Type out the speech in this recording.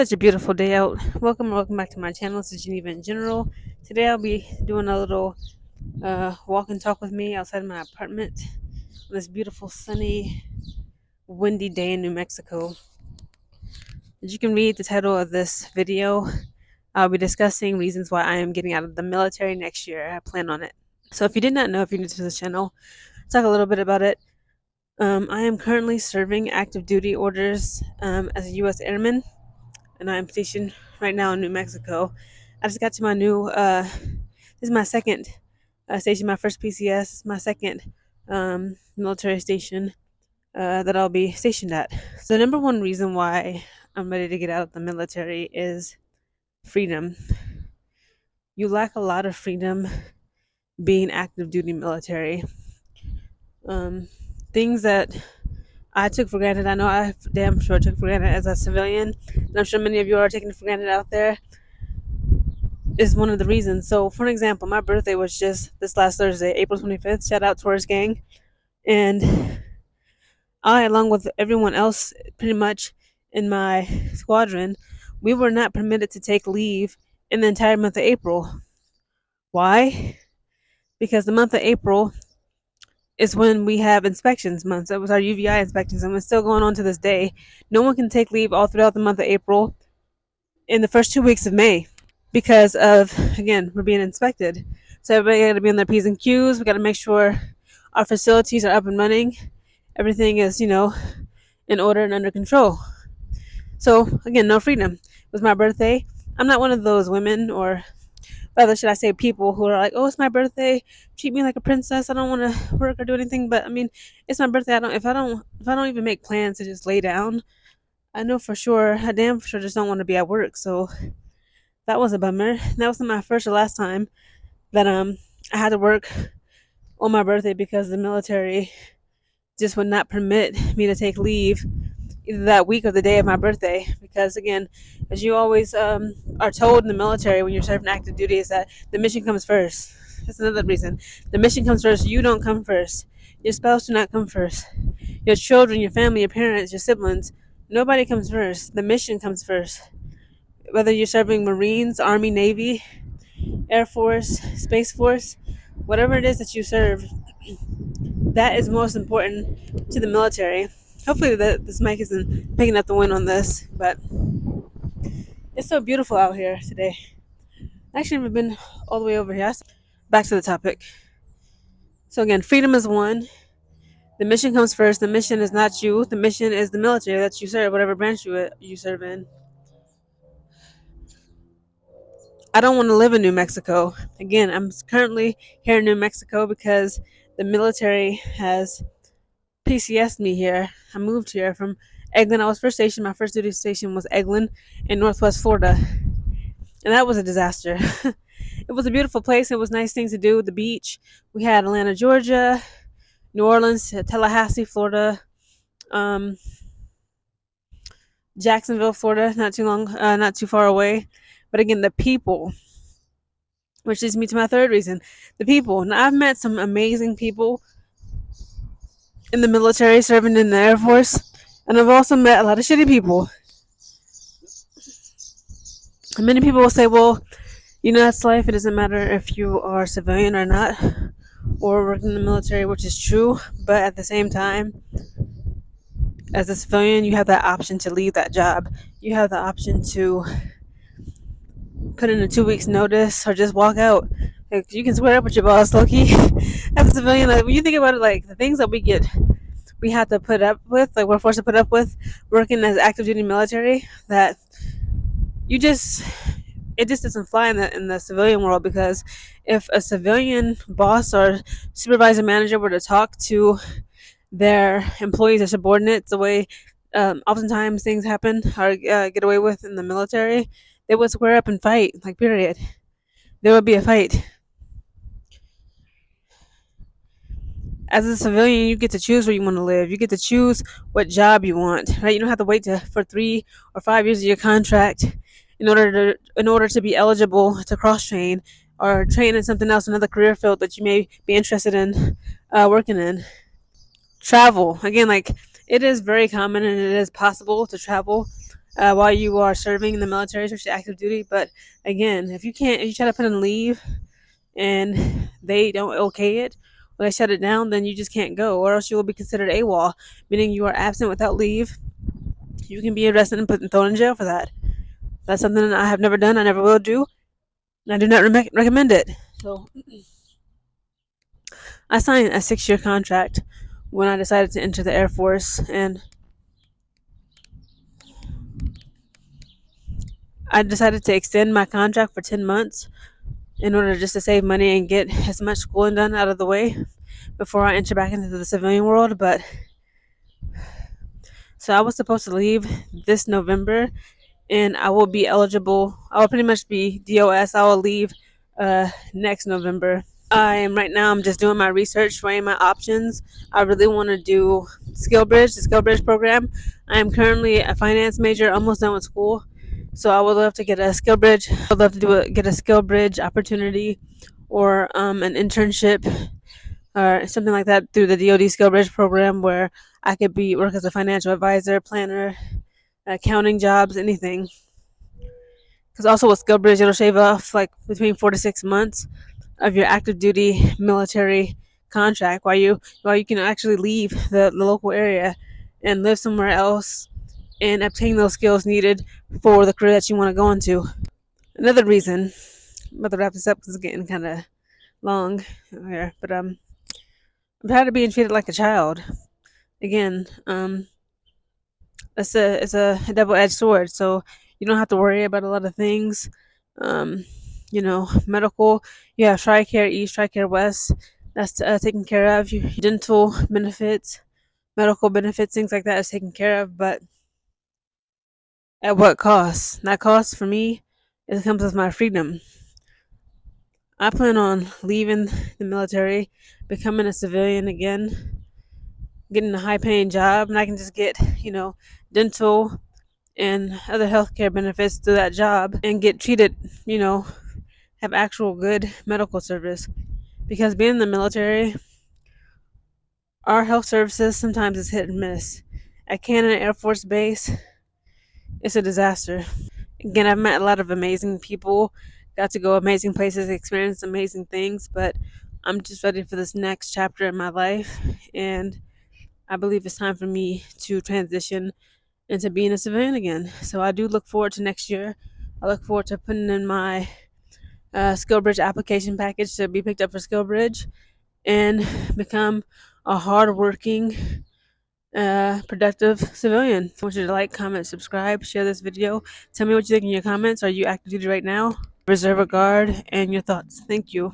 Such a beautiful day out. Welcome back to my channel. This is Geneva in General. Today I'll be doing a little walk and talk with me outside my apartment on this beautiful, sunny, windy day in New Mexico. As you can read the title of this video, I'll be discussing reasons why I am getting out of the military next year. I plan on it. So if you did not know, if you're new to this channel, I'll talk a little bit about it. I am currently serving active duty orders as a U.S. Airman, and I'm stationed right now in New Mexico. I just got to my new, this is my second station, my first PCS, this is my second military station that I'll be stationed at. So, the number one reason why I'm ready to get out of the military is freedom. You lack a lot of freedom being active duty military. Things that I took for granted, I know I damn sure took for granted as a civilian, and I'm sure many of you are taking it for granted out there, is one of the reasons. So, for example, my birthday was just this last Thursday, April 25th. Shout out Taurus Gang. And I, along with everyone else pretty much in my squadron, we were not permitted to take leave in the entire month of April. Why? Because the month of April is when we have inspections months. That was our UVI inspections, and it's still going on to this day. No one can take leave all throughout the month of April in the first 2 weeks of May because of, again, we're being inspected. So everybody got to be on their P's and Q's. We got to make sure our facilities are up and running. Everything is, in order and under control. So again, no freedom. It was my birthday. I'm not one of those women, or rather should I say people, who are like, oh, it's my birthday, treat me like a princess, I don't want to work or do anything. But I mean, it's my birthday. If I don't even make plans to just lay down, I know for sure, I damn sure just don't want to be at work. So that was a bummer. That wasn't my first or last time that I had to work on my birthday because the military just would not permit me to take leave either that week or the day of my birthday. Because again, as you always are told in the military when you're serving active duty, is that the mission comes first. That's another reason. The mission comes first. You don't come first. Your spouse do not come first. Your children, your family, your parents, your siblings, nobody comes first. The mission comes first. Whether you're serving Marines, Army, Navy, Air Force, Space Force, whatever it is that you serve, that is most important to the military. Hopefully this mic isn't picking up the wind on this, but it's so beautiful out here today. I actually haven't been all the way over here. Back to the topic. So again, freedom is one. The mission comes first. The mission is not you. The mission is the military that you serve, whatever branch you serve in. I don't want to live in New Mexico. Again, I'm currently here in New Mexico because the military has PCS'd me here. I moved here from Eglin. I was first stationed. My first duty station was Eglin in Northwest Florida. And that was a disaster. It was a beautiful place. It was nice things to do. The beach. We had Atlanta, Georgia, New Orleans, Tallahassee, Florida, Jacksonville, Florida. Not too far away. But again, the people, which leads me to my third reason, the people. Now, I've met some amazing people in the military, serving in the Air Force, and I've also met a lot of shitty people. And many people will say, well, that's life. It doesn't matter if you are civilian or not, or working in the military, which is true. But at the same time, as a civilian, you have that option to leave that job. You have the option to put in a 2 weeks notice or just walk out. Like, you can square up with your boss, Loki. As a civilian, like, when you think about it, like the things that we have to put up with, like we're forced to put up with working as active duty military, that it just doesn't fly in the civilian world. Because if a civilian boss or supervisor manager were to talk to their employees or subordinates the way oftentimes things happen or get away with in the military, they would square up and fight, like, period. There would be a fight. As a civilian, you get to choose where you want to live. You get to choose what job you want, right? You don't have to wait for 3 or 5 years of your contract in order to be eligible to cross train or train in something else, another career field that you may be interested in working in. Travel, again, like, it is very common and it is possible to travel while you are serving in the military, especially active duty. But again, if you try to put in leave and they don't okay it, or they shut it down, then you just can't go, or else you will be considered AWOL, meaning you are absent without leave. You can be arrested and thrown in jail for that. That's something that I have never done. I never will do, and I do not recommend it. So I signed a 6-year contract when I decided to enter the Air Force, and I decided to extend my contract for 10 months in order just to save money and get as much schooling done out of the way before I enter back into the civilian world. But so I was supposed to leave this November, and I will be eligible. I will pretty much be DOS. I will leave next November. I'm just doing my research, weighing my options. I really want to do SkillBridge, the SkillBridge program. I am currently a finance major, almost done with school. So I would love to get a SkillBridge. I'd love to get a SkillBridge opportunity or an internship or something like that through the DoD SkillBridge program, where I could work as a financial advisor, planner, accounting jobs, anything. Because also with SkillBridge, it'll shave off like between 4 to 6 months of your active duty military contract, while you can actually leave the local area and live somewhere else and obtain those skills needed for the career that you want to go into. Another reason, I'm about to wrap this up because it's getting kind of long here, but I'm tired of being treated like a child. Again, it's a double edged sword. So you don't have to worry about a lot of things. Um, medical. You have TRICARE East, TRICARE West. That's taken care of. Your dental benefits, medical benefits, things like that is taken care of. But at what cost? That cost for me, it comes with my freedom. I plan on leaving the military, becoming a civilian again, getting a high paying job, and I can just get, dental and other healthcare benefits through that job and get treated, have actual good medical service. Because being in the military, our health services sometimes is hit and miss. At Cannon Air Force Base, it's a disaster. Again, I've met a lot of amazing people, got to go amazing places, experience amazing things, but I'm just ready for this next chapter in my life, and I believe it's time for me to transition into being a civilian again. So I do look forward to next year. I look forward to putting in my SkillBridge application package to be picked up for SkillBridge and become a hardworking, productive civilian. I want you to like, comment, subscribe, share this video. Tell me what you think in your comments. Are you active duty right now? Reserve a guard, and your thoughts. Thank you.